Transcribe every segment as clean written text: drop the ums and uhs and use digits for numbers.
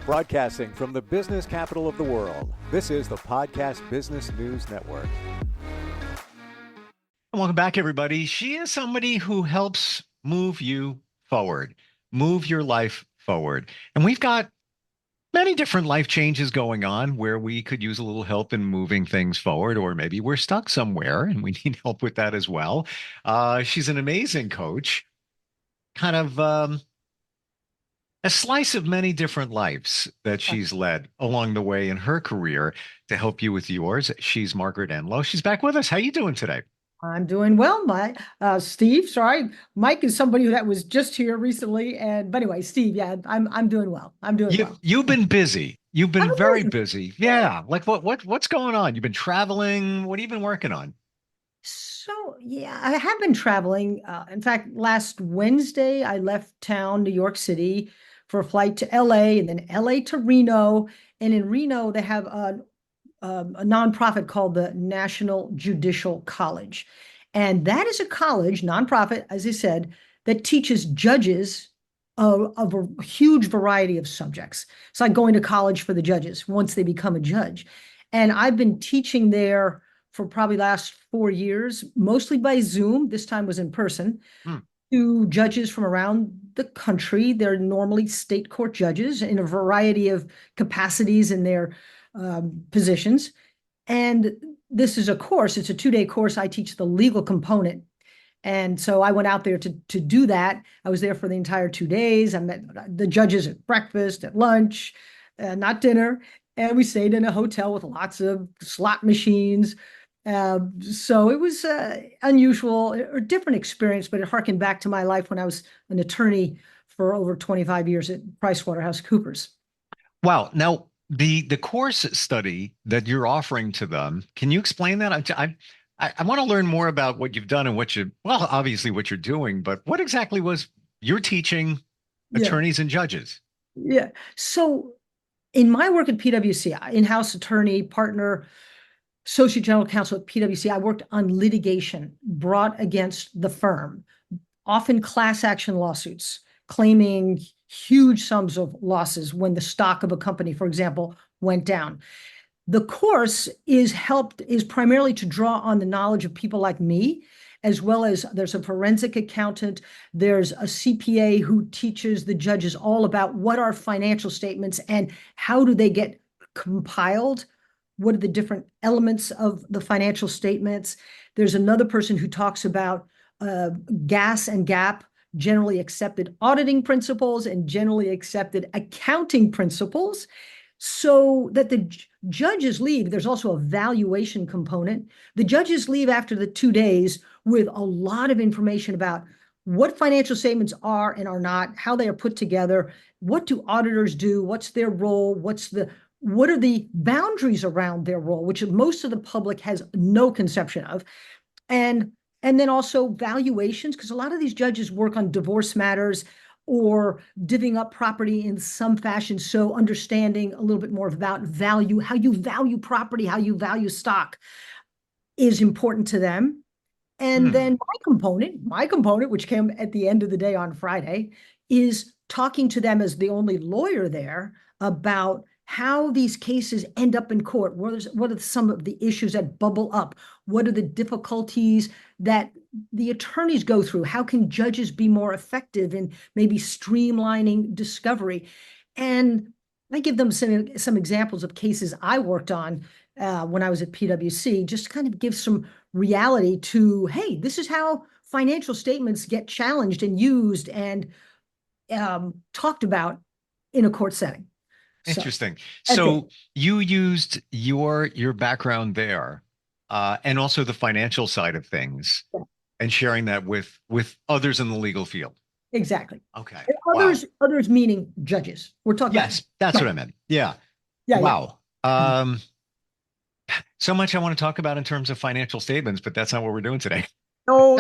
Broadcasting from the business capital of the world, this is the Podcast Business News Network. Welcome back, everybody. She is somebody who helps move you forward, move your life forward. And we've got many different life changes going on where we could use a little help in moving things forward, or maybe we're stuck somewhere and we need help with that as well. She's an amazing coach, kind of a slice of many different lives that she's led along the way in her career to help you with yours. She's Margaret Enloe. She's back with us. How you doing today? I'm doing well, Steve. Sorry, Mike is somebody that was just here recently, but anyway, Steve, yeah, I'm doing well. I'm doing well. You've been busy. You've been I'm very busy. Yeah. Like what's going on? You've been traveling. What have you been working on? So yeah, I have been traveling. In fact, last Wednesday I left town, New York City, for a flight to LA, and then LA to Reno. And in Reno, they have a nonprofit called the National Judicial College. And that is a college, nonprofit, as I said, that teaches judges of a huge variety of subjects. It's like going to college for the judges once they become a judge. And I've been teaching there for probably last 4 years, mostly by Zoom. This time was in person. To judges from around the country. They're normally state court judges in a variety of capacities in their positions. And this is a course, it's a 2-day course. I teach the legal component. And so I went out there to do that. I was there for the entire 2 days. I met the judges at breakfast, at lunch, not dinner. And we stayed in a hotel with lots of slot machines. So it was unusual or different experience, but it harkened back to my life when I was an attorney for over 25 years at PricewaterhouseCoopers. Wow. Now, the course study that you're offering to them, can you explain that? I want to learn more about what you've done and obviously what you're doing, but what exactly was you're teaching attorneys and judges? Yeah. So in my work at PwC, in-house attorney, partner, associate general counsel at PwC, I worked on litigation brought against the firm, often class action lawsuits claiming huge sums of losses when the stock of a company, for example, went down. The course is primarily to draw on the knowledge of people like me, as well as there's a forensic accountant, there's a CPA who teaches the judges all about what are financial statements and how do they get compiled. What are the different elements of the financial statements? There's another person who talks about GAS and GAAP, generally accepted auditing principles and generally accepted accounting principles, so that the judges leave. There's also a valuation component. The judges leave after the 2 days with a lot of information about what financial statements are and are not, how they are put together, what do auditors do, what's their role, what are the boundaries around their role, which most of the public has no conception of. And then also valuations, because a lot of these judges work on divorce matters or divvying up property in some fashion. So understanding a little bit more about value, how you value property, how you value stock is important to them. And then my component, which came at the end of the day on Friday, is talking to them as the only lawyer there about how these cases end up in court. What are some of the issues that bubble up? What are the difficulties that the attorneys go through? How can judges be more effective in maybe streamlining discovery? And I give them some examples of cases I worked on when I was at PwC, just to kind of give some reality to, hey, this is how financial statements get challenged and used and talked about in a court setting. Interesting. So you used your background there, and also the financial side of things, and sharing that with others in the legal field. Exactly. Okay. Others meaning judges. We're talking. Yes, that's what I meant. Yeah. Yeah. Wow. So much I want to talk about in terms of financial statements, but that's not what we're doing today. No.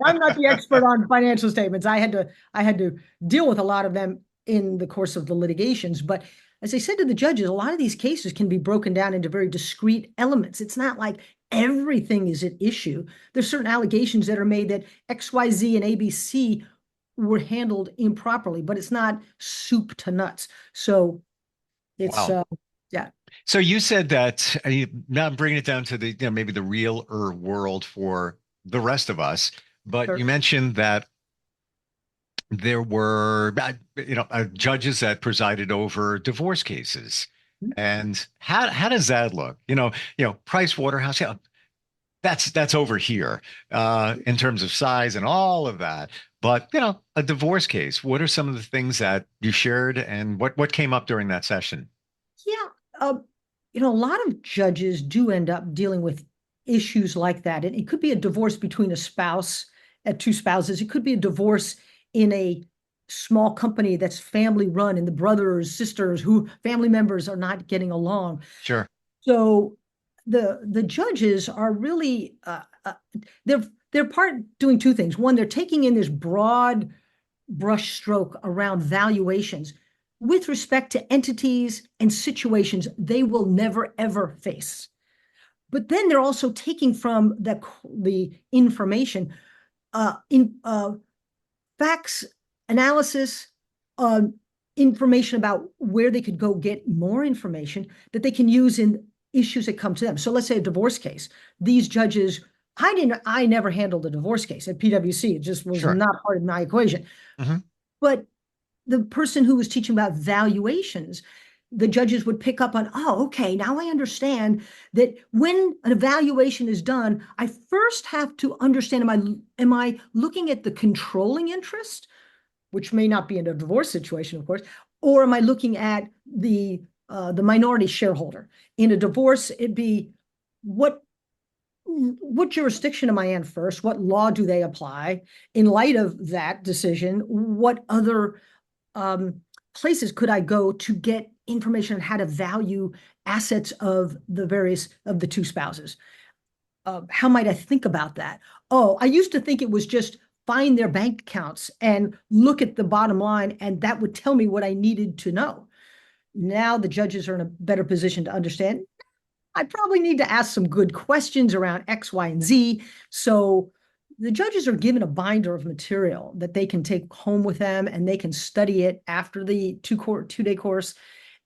I'm not the expert on financial statements. I had to deal with a lot of them in the course of the litigations. But as I said to the judges, a lot of these cases can be broken down into very discrete elements. It's not like everything is at issue. There's certain allegations that are made that XYZ and ABC were handled improperly, but it's not soup to nuts. So It's Wow. yeah, So you said that now I'm bringing it down to the, maybe the real world for the rest of us, but sure. you mentioned that there were, judges that presided over divorce cases. And how does that look? Price Waterhouse, yeah, that's over here in terms of size and all of that. But a divorce case. What are some of the things that you shared, and what came up during that session? Yeah, uh, a lot of judges do end up dealing with issues like that. And it could be a divorce between a spouse, two spouses. It could be a divorce in a small company that's family run and the brothers, sisters, who family members are not getting along. Sure. So the judges are really they're part doing two things. One, they're taking in this broad brushstroke around valuations with respect to entities and situations they will never ever face. But then they're also taking from the information in facts, analysis, uh, information about where they could go get more information that they can use in issues that come to them. So let's say a divorce case. These judges, I never handled a divorce case at PwC. It just was Sure. not part of my equation. Hmm. But the person who was teaching about valuations, the judges would pick up on, oh, okay, now I understand that when an evaluation is done, I first have to understand, am I looking at the controlling interest, which may not be in a divorce situation, of course, or am I looking at the minority shareholder? In a divorce, it'd be what jurisdiction am I in first? What law do they apply? In light of that decision, what other um, places could I go to get information on how to value assets of the two spouses? How might I think about that? Oh, I used to think it was just find their bank accounts and look at the bottom line, and that would tell me what I needed to know. Now the judges are in a better position to understand. I probably need to ask some good questions around X, Y, and Z. So the judges are given a binder of material that they can take home with them, and they can study it after the 2-day course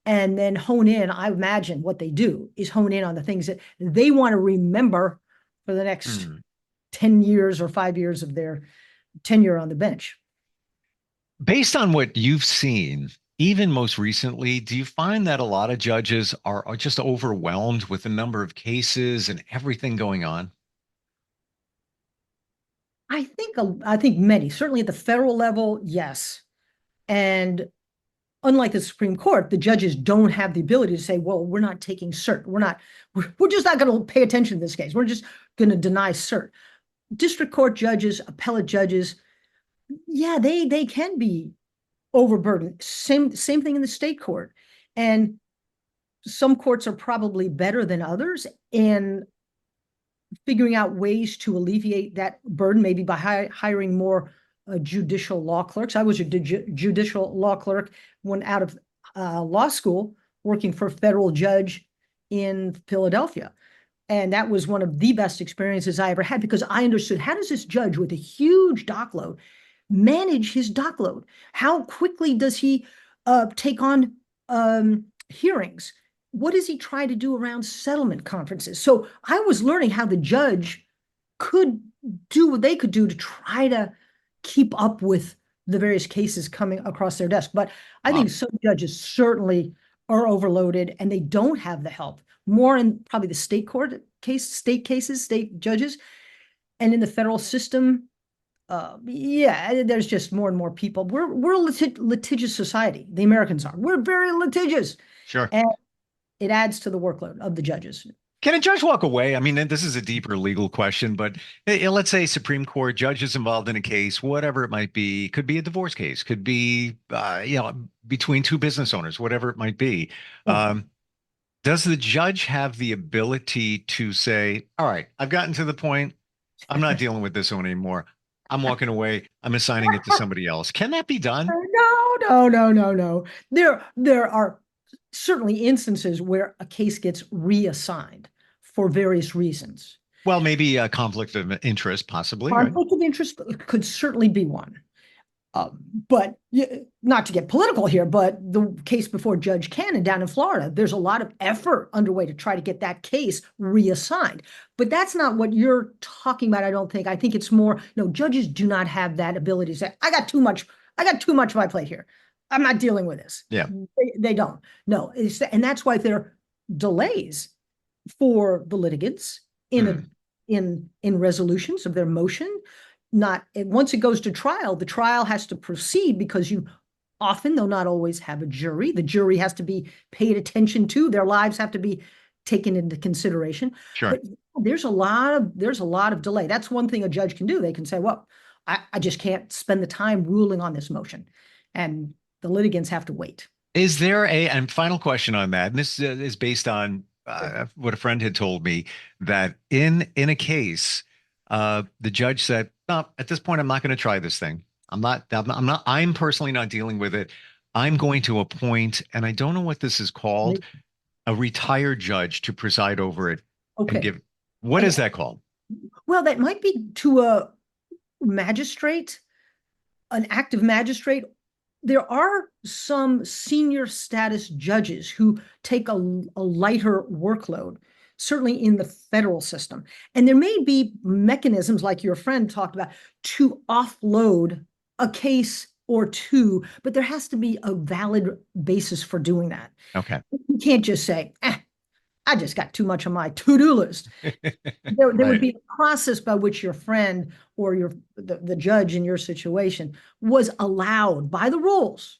and then hone in. I imagine what they do is hone in on the things that they want to remember for the next 10 years or 5 years of their tenure on the bench. Based on what you've seen, even most recently, do you find that a lot of judges are just overwhelmed with the number of cases and everything going on? I think many, certainly at the federal level, yes. And unlike the Supreme Court, the judges don't have the ability to say, well, we're not taking cert. We're just not going to pay attention to this case. We're just going to deny cert. District court judges, appellate judges, yeah, they can be overburdened. Same thing in the state court. And some courts are probably better than others in figuring out ways to alleviate that burden, maybe by hiring more judicial law clerks. I was a judicial law clerk when out of law school, working for a federal judge in Philadelphia. And that was one of the best experiences I ever had, because I understood, how does this judge with a huge dockload manage his dockload? How quickly does he take on hearings? What does he try to do around settlement conferences? So I was learning how the judge could do what they could do to try to keep up with the various cases coming across their desk. But I think some judges certainly are overloaded, and they don't have the help. More in probably the state cases, state judges, and in the federal system. Yeah, there's just more and more people. We're a litigious society. The Americans are. We're very litigious. Sure. And it adds to the workload of the judges. Can a judge walk away? I mean, this is a deeper legal question, but let's say Supreme Court judges involved in a case, whatever it might be, could be a divorce case, could be, between two business owners, whatever it might be. Does the judge have the ability to say, all right, I've gotten to the point, I'm not dealing with this one anymore. I'm walking away. I'm assigning it to somebody else. Can that be done? No. There are certainly instances where a case gets reassigned for various reasons. Well, maybe a conflict of interest, possibly. Conflict of interest could certainly be one. But not to get political here, but the case before Judge Cannon down in Florida, there's a lot of effort underway to try to get that case reassigned. But that's not what you're talking about, I don't think. I think it's more, no, judges do not have that ability to say, I got too much on my plate here. I'm not dealing with this. Yeah. They don't. No, and that's why there are delays for the litigants in resolutions of their motion. Not once it goes to trial, the trial has to proceed because often they'll not always have a jury. The jury has to be paid attention to. Their lives have to be taken into consideration. Sure. But there's a lot of delay. That's one thing a judge can do. They can say, well, I just can't spend the time ruling on this motion. And the litigants have to wait. Is there and final question on that, and this is based on what a friend had told me, that in a case, the judge said, no, at this point, I'm not going to try this thing. I'm personally not dealing with it. I'm going to appoint, and I don't know what this is called, a retired judge to preside over it. Okay. What is that called? Well, that might be to a magistrate, an active magistrate. There are some senior status judges who take a lighter workload, certainly in the federal system. And there may be mechanisms like your friend talked about to offload a case or two, but there has to be a valid basis for doing that. Okay. You can't just say, I just got too much on my to-do list. There would be a process by which your friend or the judge in your situation was allowed by the rules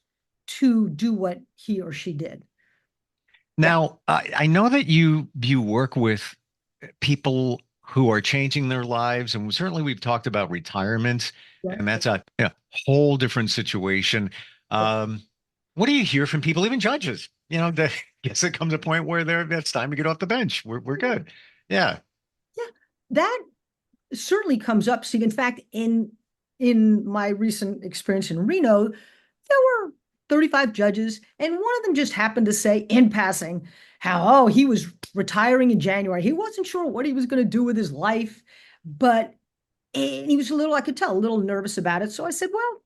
to do what he or she did. Now, I know that you work with people who are changing their lives, and certainly we've talked about retirement, and that's a whole different situation. What do you hear from people, even judges? I guess it comes a point where it's time to get off the bench. We're good. Yeah. Yeah, that certainly comes up, Steve. In fact, in my recent experience in Reno, there were 35 judges, and one of them just happened to say in passing how, he was retiring in January. He wasn't sure what he was going to do with his life, but he was I could tell, a little nervous about it. So I said, well,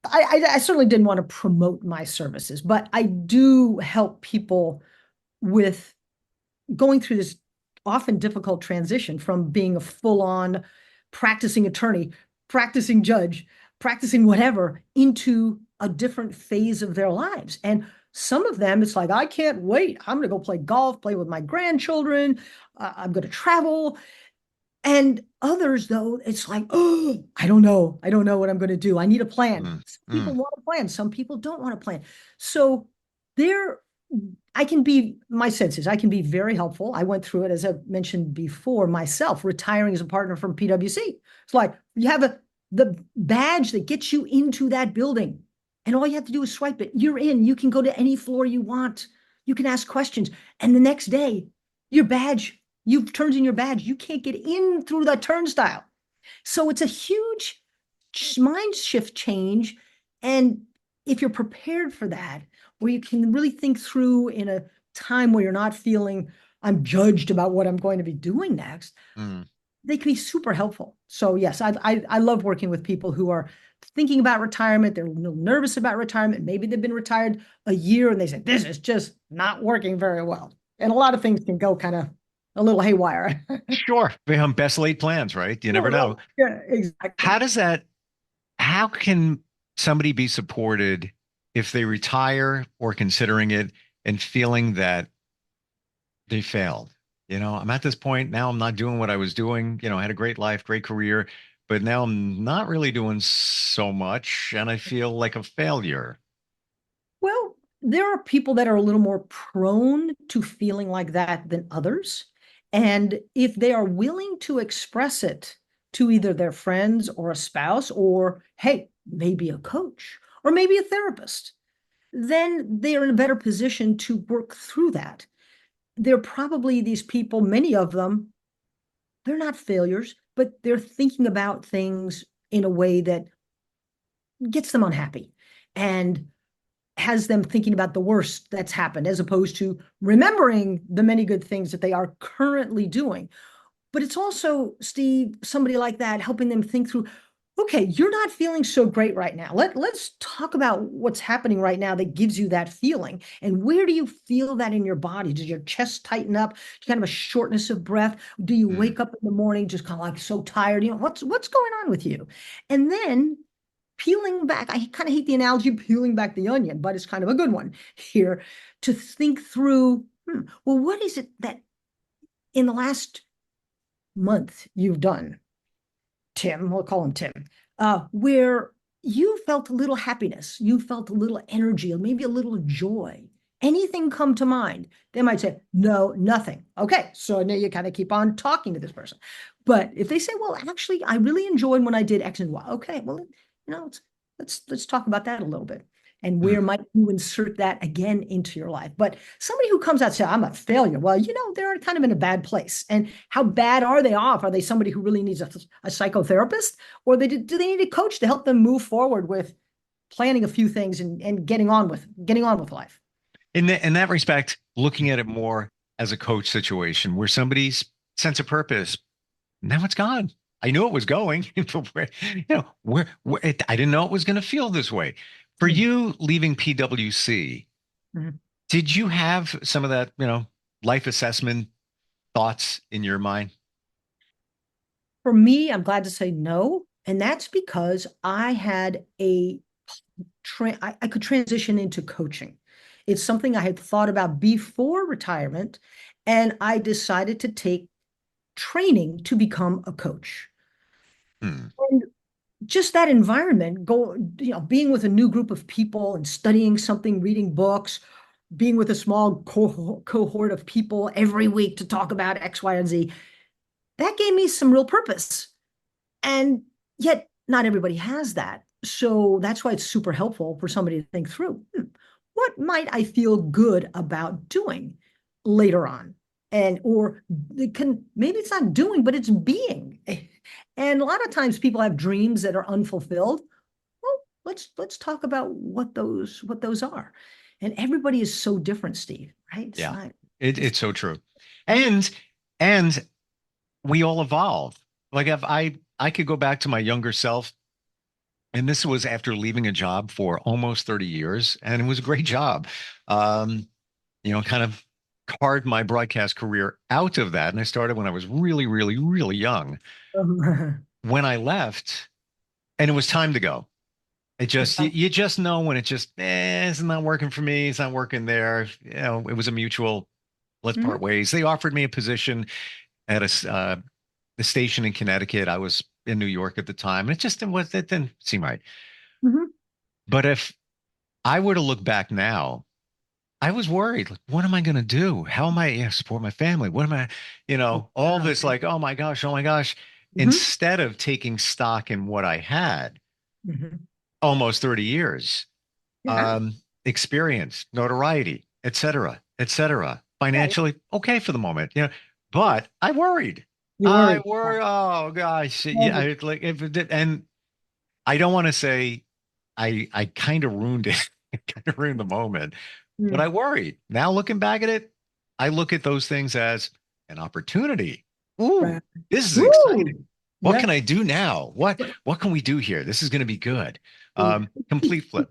I certainly didn't want to promote my services, but I do help people with going through this often difficult transition from being a full-on practicing attorney, practicing judge, practicing whatever, into a different phase of their lives. And some of them, it's like, I can't wait. I'm going to go play golf, play with my grandchildren. I'm going to travel. And others, though, it's like, oh, I don't know what I'm going to do. I need a plan. Some people want a plan. Some people don't want a plan. So my sense is I can be very helpful. I went through it, as I mentioned before, myself, retiring as a partner from PwC. It's like you have the badge that gets you into that building, and all you have to do is swipe it. You're in. You can go to any floor you want. You can ask questions. And the next day, your badge, you've turned in your badge. You can't get in through the turnstile. So it's a huge mind shift change. And if you're prepared for that, where you can really think through in a time where you're not feeling I'm judged about what I'm going to be doing next, they can be super helpful. So yes, I love working with people who are thinking about retirement. They're a little nervous about retirement. Maybe they've been retired a year and they say, this is just not working very well. And a lot of things can go kind of a little haywire. Sure. Best laid plans, right? You never know. Yeah, exactly. How can somebody be supported if they retire or considering it and feeling that they failed? I'm at this point now, I'm not doing what I was doing. I had a great life, great career, but now I'm not really doing so much and I feel like a failure. Well, there are people that are a little more prone to feeling like that than others. And if they are willing to express it to either their friends or a spouse, or, hey, maybe a coach or maybe a therapist, then they are in a better position to work through that. They're probably these people, many of them, they're not failures, but they're thinking about things in a way that gets them unhappy and has them thinking about the worst that's happened, as opposed to remembering the many good things that they are currently doing. But it's also, Steve, somebody like that helping them think through, okay, you're not feeling so great right now. Let's talk about what's happening right now that gives you that feeling. And where do you feel that in your body? Does your chest tighten up? Kind of a shortness of breath? Do you Mm. wake up in the morning just kind of like so tired? What's going on with you? And then peeling back, I kind of hate the analogy peeling back the onion, but it's kind of a good one here to think through, well, what is it that in the last month you've done? Tim, we'll call him Tim, where you felt a little happiness, you felt a little energy, or maybe a little joy. Anything come to mind? They might say, no, nothing. Okay, so now you kind of keep on talking to this person. But if they say, well, actually, I really enjoyed when I did X and Y. Okay, well, let's talk about that a little bit. And Mm. where might you insert that again into your life? But somebody who comes out and says, I'm a failure, well, they're kind of in a bad place. And how bad are they off? Are they somebody who really needs a psychotherapist? Or do they need a coach to help them move forward with planning a few things and getting on with life? In that respect, looking at it more as a coach situation where somebody's sense of purpose, now it's gone. I knew it was going, but I didn't know it was going to feel this way. For Mhm. you leaving PwC, Mhm. did you have some of that, life assessment thoughts in your mind? For me, I'm glad to say no. And that's because I had I could transition into coaching. It's something I had thought about before retirement, and I decided to take training to become a coach. Hmm. And just that environment, being with a new group of people and studying something, reading books, being with a small cohort of people every week to talk about X, Y, and Z, that gave me some real purpose. And yet, not everybody has that. So that's why it's super helpful for somebody to think through, what might I feel good about doing later on? And or it can maybe it's not doing, but it's being. And a lot of times people have dreams that are unfulfilled. Well, let's talk about what those are. And everybody is so different, Steve, right? Yeah, it's so true. And we all evolve. Like if I could go back to my younger self, and this was after leaving a job for almost 30 years, and it was a great job. Um, kind of carved my broadcast career out of that. And I started when I was really, really, really young. Um, When I left, and it was time to go. It just you just know when it just it's not working for me. It's not working there. It was a mutual let's Mhm, part ways. They offered me a position at the station in Connecticut. I was in New York at the time, and it didn't seem right. mhm. But if I were to look back now, I was worried. Like, what am I going to do? How am I support my family? What am I, Oh, all wow. this like, oh my gosh. Mhm, Instead of taking stock in what I had, mhm. almost 30 years, Yeah. um, experience, notoriety, et cetera, Right. financially okay for the moment, but I worried. You I worry. worry. Oh gosh, yeah. Yeah. Like if it did, and I don't want to say I kind of ruined it, kind of ruined the moment, but I Mm. worried. Now looking back at it, I look at those things as an opportunity. Ooh, Right. this is exciting. Woo! What Yeah. can I do now? What But, what can we do here? This is going to be good. Steve, Complete flip.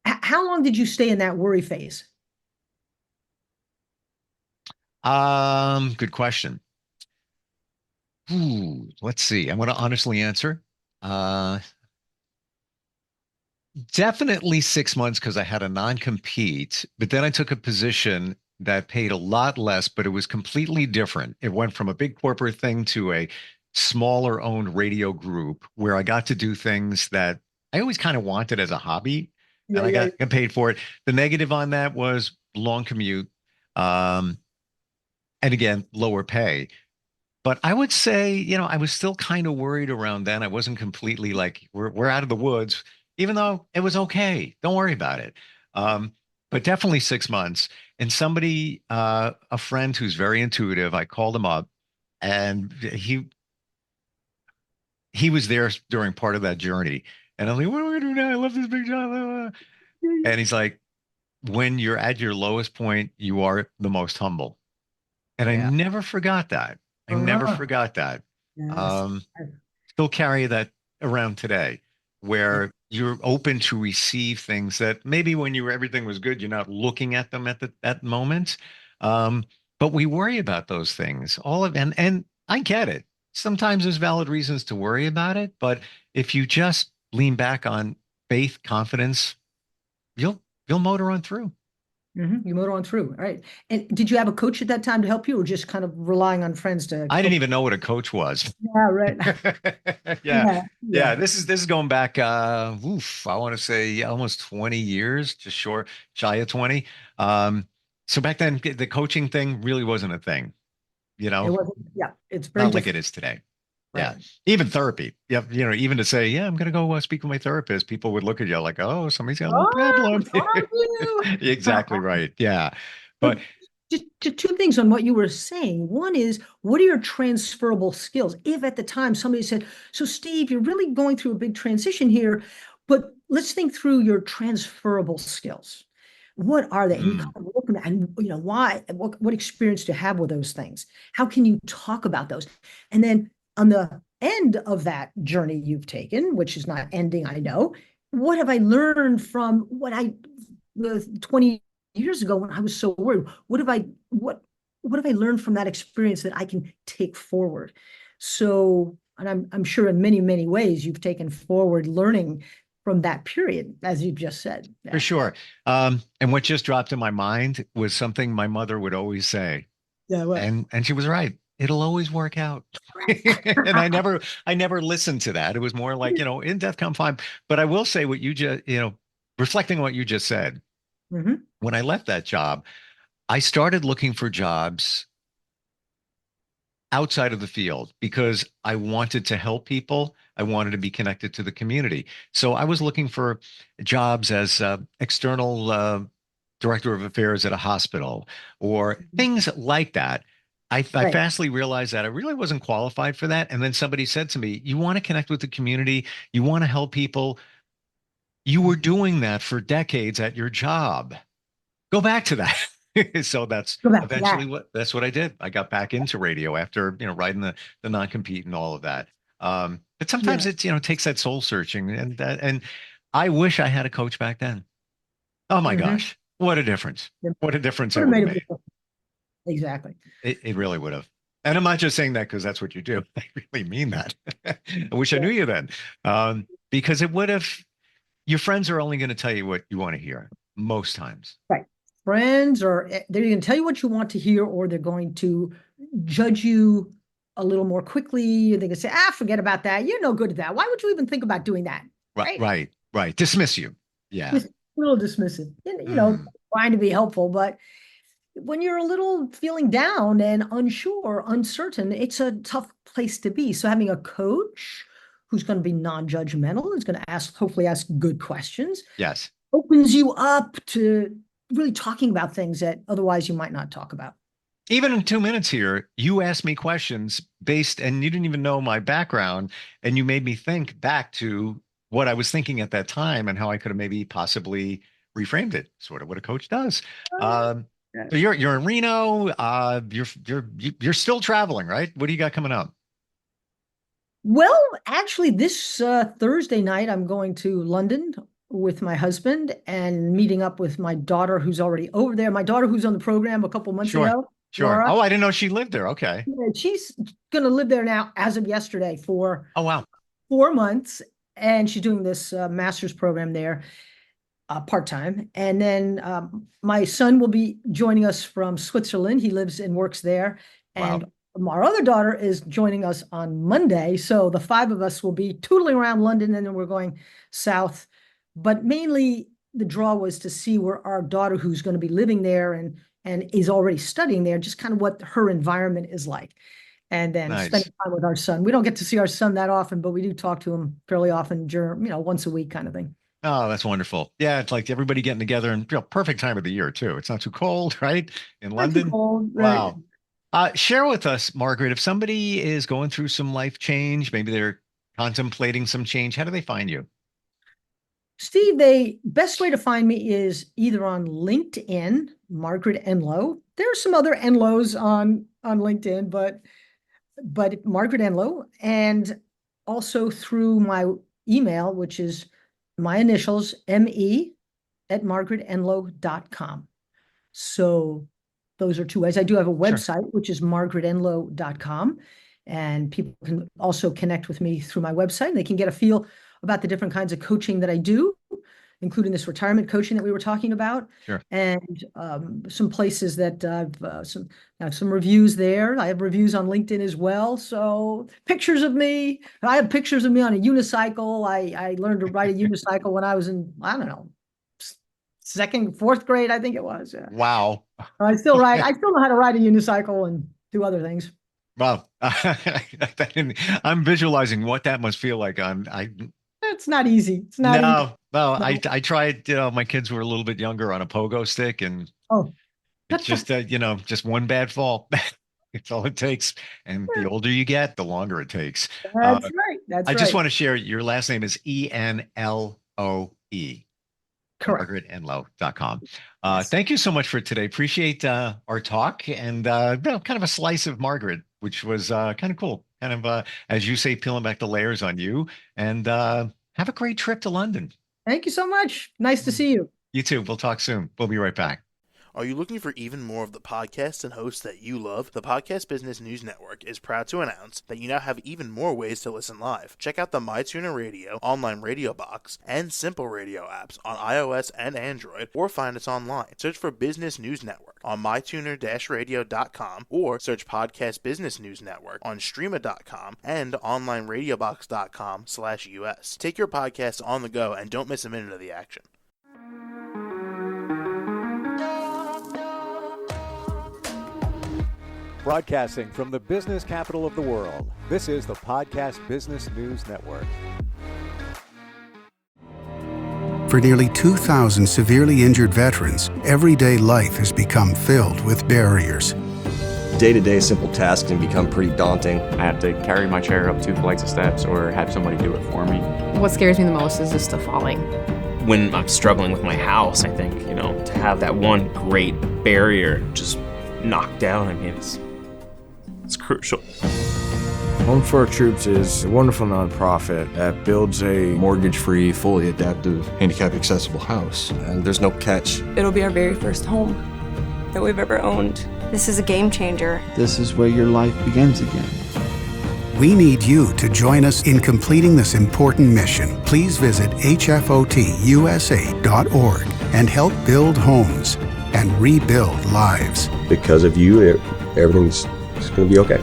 how long did you stay in that worry phase? Good question. Ooh, let's see. I'm going to honestly answer. Uh, Definitely 6 months because I had a non-compete, but then I took a position that paid a lot less, but it was completely different. It went from a big corporate thing to a smaller owned radio group where I got to do things that I always kind of wanted as a hobby, Yeah, and I yeah, got paid for it. The negative on that was long commute, um, and again, lower pay. But I would say, I was still kind of worried around then. I wasn't completely like we're out of the woods, even though it was okay. Don't worry about it. Um, but definitely 6 months. And a friend who's very intuitive, I called him up, and he was there during part of that journey. And I'm like, what do I do now? I love this big job. yeah. And he's like, when you're at your lowest point, you are the most humble. And I Yeah. never forgot that. I never Uh-huh. forgot that. Yes. Um, Still carry that around today, where you're open to receive things that maybe when everything was good, you're not looking at them at that moment. Um, but we worry about those things. And I get it. Sometimes there's valid reasons to worry about it, but if you just lean back on faith, confidence, you'll motor on through. You motor on through. All right. And did you have a coach at that time to help you, or just kind of relying on friends to I didn't coach? even know what a coach was. Yeah, right. Yeah. Yeah, Yeah. yeah. This is going back I want to say almost 20 years, just shy of 20. So back then the coaching thing really wasn't a thing, It wasn't, yeah, it's very not like it different. is today. Yeah. Right. Even therapy. Yeah. Even to say, yeah, I'm going to go speak with my therapist, people would look at you like, oh, somebody's got a little Oh, problem. what's wrong with Exactly you? right. Yeah. But But just two things on what you were saying. One is, what are your transferable skills? If at the time somebody said, so Steve, you're really going through a big transition here, but let's think through your transferable skills. What are they? And you kind mm, of look at, and why, what experience do you have with those things? How can you talk about those? And then on the end of that journey you've taken, which is not ending, I know, what have I learned from the 20 years ago when I was so worried? What have I learned from that experience that I can take forward? So, and I'm sure in many, many ways you've taken forward learning from that period, as you've just said. for Yeah. sure. And what just dropped in my mind was something my mother would always say. Yeah, what? And she was right. It'll always work out. And I never listened to that. It was more like, in death come fine. But I will say what you just, reflecting on what you just said, Hmm. when I left that job, I started looking for jobs outside of the field because I wanted to help people. I wanted to be connected to the community. So I was looking for jobs as external director of affairs at a hospital or things like that. I Right. fastly realized that I really wasn't qualified for that. And then somebody said to me, you want to connect with the community, you want to help people. You were doing that for decades at your job. Go back to that. So that's Go back to eventually that. what I did. I got back into radio after, riding the non-compete and all of that. But sometimes Yeah. it's, takes that soul searching and I wish I had a coach back then. Oh my Hmm. gosh, what a difference. What a difference Would it have would made have a made. big difference. Exactly. It really would have. And I'm not just saying that because that's what you do. I really mean that. I wish I Yeah. knew you then. Because your friends are only going to tell you what you want to hear most times. Right. Friends are, they're going to tell you what you want to hear, or they're going to judge you a little more quickly. They can say, forget about that. You're no good at that. Why would you even think about doing that? Right, Right. right, right. Dismiss you. Yeah. Just a little dismissive, Mm. trying to be helpful. But when you're a little feeling down and unsure, uncertain, it's a tough place to be. So having a coach who's going to be non-judgmental, is going to hopefully ask good questions, Yes. opens you up to really talking about things that otherwise you might not talk about. Even in 2 minutes here, you asked me questions and you didn't even know my background, and you made me think back to what I was thinking at that time and how I could have maybe possibly reframed it, sort of what a coach does. Um, Yeah. so you're in Reno. You're still traveling, right? What do you got coming up? Well, actually, this Thursday night, I'm going to London with my husband and meeting up with my daughter who's already over there. My daughter who's on the program a couple months Sure, ago, sure. Laura. Oh, I didn't know she lived there. Okay. Yeah, she's going to live there now as of yesterday for Oh, wow. 4 months. And she's doing this master's program there, part-time. And then my son will be joining us from Switzerland. He lives and works there. Wow. And our other daughter is joining us on Monday. So the five of us will be tootling around London, and then we're going south. But mainly the draw was to see where our daughter, who's going to be living there and is already studying there, just kind of what her environment is like. And then Nice. spending time with our son. We don't get to see our son that often, but we do talk to him fairly often during, once a week kind of thing. Oh, that's wonderful. Yeah, it's like everybody getting together and perfect time of the year too. It's not too cold, right? In Not too London. cold, right? Wow. Share with us, Margaret, if somebody is going through some life change, maybe they're contemplating some change, how do they find you? Steve, the best way to find me is either on LinkedIn, Margaret Enloe. There are some other Enloes on LinkedIn, but Margaret Enloe. And also through my email, which is my initials, me@margaretenloe.com. So those are two ways. I do have a website, which is margaretenloe.com. And people can also connect with me through my website. They can get a feel about the different kinds of coaching that I do, including this retirement coaching that we were talking about. Sure. And some places that I have some reviews there. I have reviews on LinkedIn as well. So pictures of me. I have pictures of me on a unicycle. I learned to ride a unicycle when I was in, I don't know, second, fourth grade, I think it was. Yeah. Wow. I still know how to ride a unicycle and do other things. Well, I'm visualizing what that must feel like. It's not easy. It's not easy. No. I tried, my kids were a little bit younger on a pogo stick, and it's just, just one bad fall. It's all it takes. And the older you get, the longer it takes. That's right. I just want to share, your last name is Enloe. Correct. MargaretEnloe.com. Yes. Thank you so much for today. Appreciate our talk and kind of a slice of Margaret, which was kind of cool. Kind of, as you say, peeling back the layers on you. And have a great trip to London. Thank you so much. Nice to see you. You too. We'll talk soon. We'll be right back. Are you looking for even more of the podcasts and hosts that you love? The Podcast Business News Network is proud to announce that you now have even more ways to listen live. Check out the MyTuner Radio, online radio box, and Simple Radio apps on iOS and Android, or find us online. Search for Business News Network on mytuner-radio.com, or search Podcast Business News Network on streama.com and onlineradiobox.com/US. Take your podcast on the go and don't miss a minute of the action. Broadcasting from the business capital of the world, this is the Podcast Business News Network. For nearly 2,000 severely injured veterans, everyday life has become filled with barriers. Day-to-day simple tasks can become pretty daunting. I have to carry my chair up 2 flights of steps or have somebody do it for me. What scares me the most is just the falling. When I'm struggling with my house, I think, to have that one great barrier just knocked down, it's crucial. Home for Our Troops is a wonderful nonprofit that builds a mortgage-free, fully adaptive, handicap-accessible house. And there's no catch. It'll be our very first home that we've ever owned. This is a game changer. This is where your life begins again. We need you to join us in completing this important mission. Please visit hfotusa.org and help build homes and rebuild lives. Because of you, everything's going to be okay.